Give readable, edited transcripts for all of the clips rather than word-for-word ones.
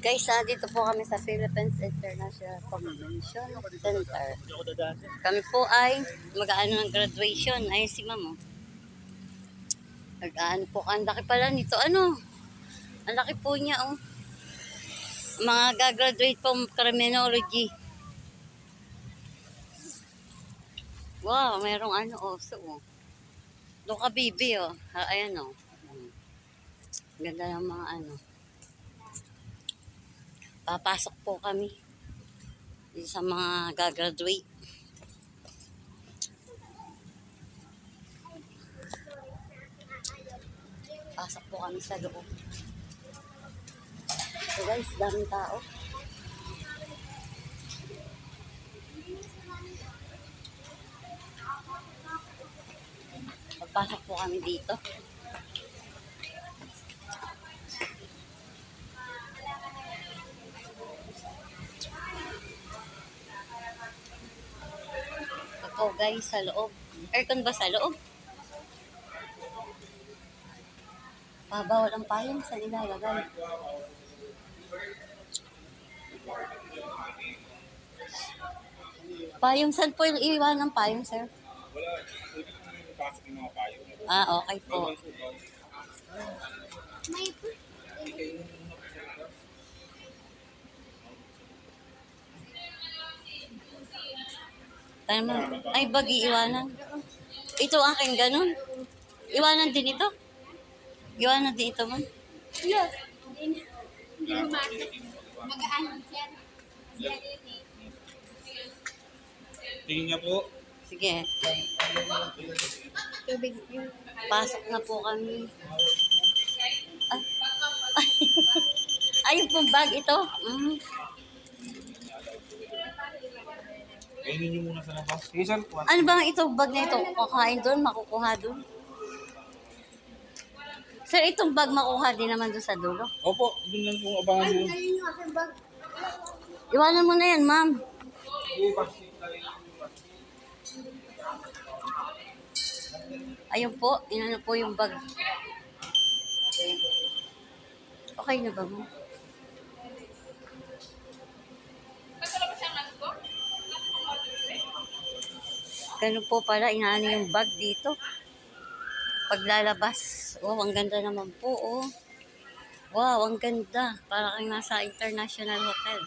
Guys, dito po kami sa Philippines International Convention Center. Kami po ay mag-aano ng graduation. Ayun si Ma'am. Mag-aano po. Ang laki pala nito. Ano? Ang laki po niya. Oh. Mga gagraduate po criminology. Wow, mayroong ano. Oh, so, oh. Doon ka, baby. Oh. Ayan, oh. Ganda ng mga ano. Papasok po kami sa mga gagraduate. Pasok po kami sa loob. So guys, daming tao. Pagpasok po kami dito. Ako guys, sa loob. Aircon ba sa loob? Bawal ang payong sa nilalagay. Payong, saan po yung iwan ng payong, sir? Wala. Pwede po yung pasok yung mga payong. Okay po. Tama. Ay, bagi iwanan. Ito aking ganun. Iwanan din ito? Iwanan din ito, man? Yes. Hindi magaan siya. Tingin niya po. Sige. Tubig. Pasok na po kami. Ay, yung pong bag ito. Kainin niyo muna sa labas. Sige, sir. Ano bang ito, bag na ito? Kakain doon? Makukuha doon? Sir, itong bag makuha din naman doon sa dulo. Opo, doon lang pong abangan niyo. Ayun yung aking bag. Iwanan mo na yan, ma'am. Ayun po, inano po yung bag. Okay na ba, ma'am? Ganun po pala, inaano yung bag dito. Paglalabas. Oh, ang ganda naman po, oh. Wow, ang ganda. Para kang nasa international hotel.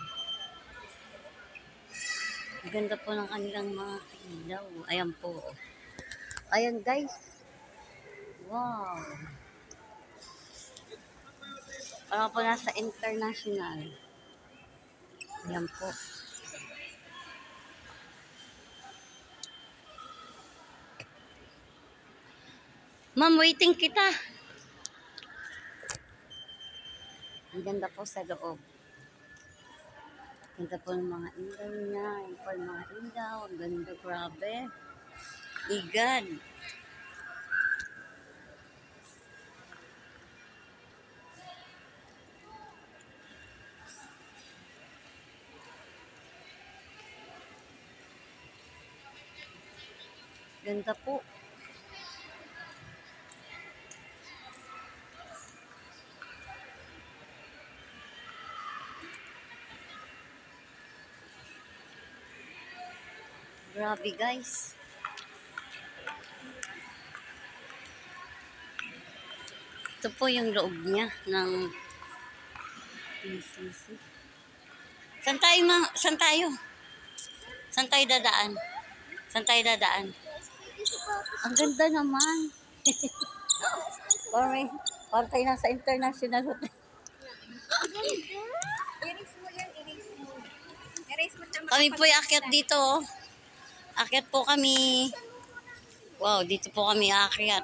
Ang ganda po ng kanilang mga ilaw. Ayan po. Ayan, guys. Wow. Para po nasa international. Ayan po. Ma'am, waiting kita. Ang ganda po sa loob. Ganda po ng mga ilaw niya. Ayan po yung mga ilaw. Ang ganda, grabe. Igad. Ganda po. Grabe, guys. Ito po yung loob niya ng PCC. Saan tayo, saan tayo? Saan tayo dadaan? Saan tayo dadaan? Ang ganda naman. Parang tayo nasa international hotel. Erase mo yan, erase mo. Erase mo tama. Kami po yung akyat dito. Oh. Akyat po kami. Wow, dito po kami akyat.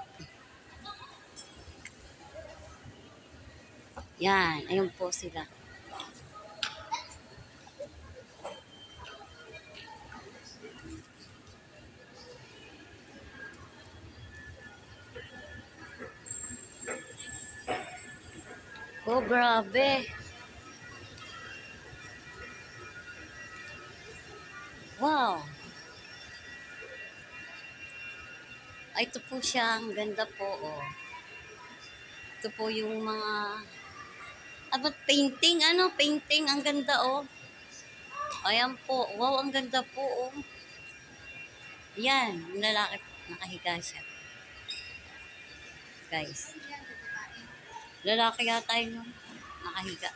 Yan, ayun po sila. Oh, grabe. Wow. Ay, ito po siya. Ang ganda po, oh. Ito po yung mga About painting, ano? Painting, ang ganda, oh. Ayan po. Wow, ang ganda po, oh. Yan, yung lalaki, nakahiga siya. Guys. Lalaki yata yun, nakahiga.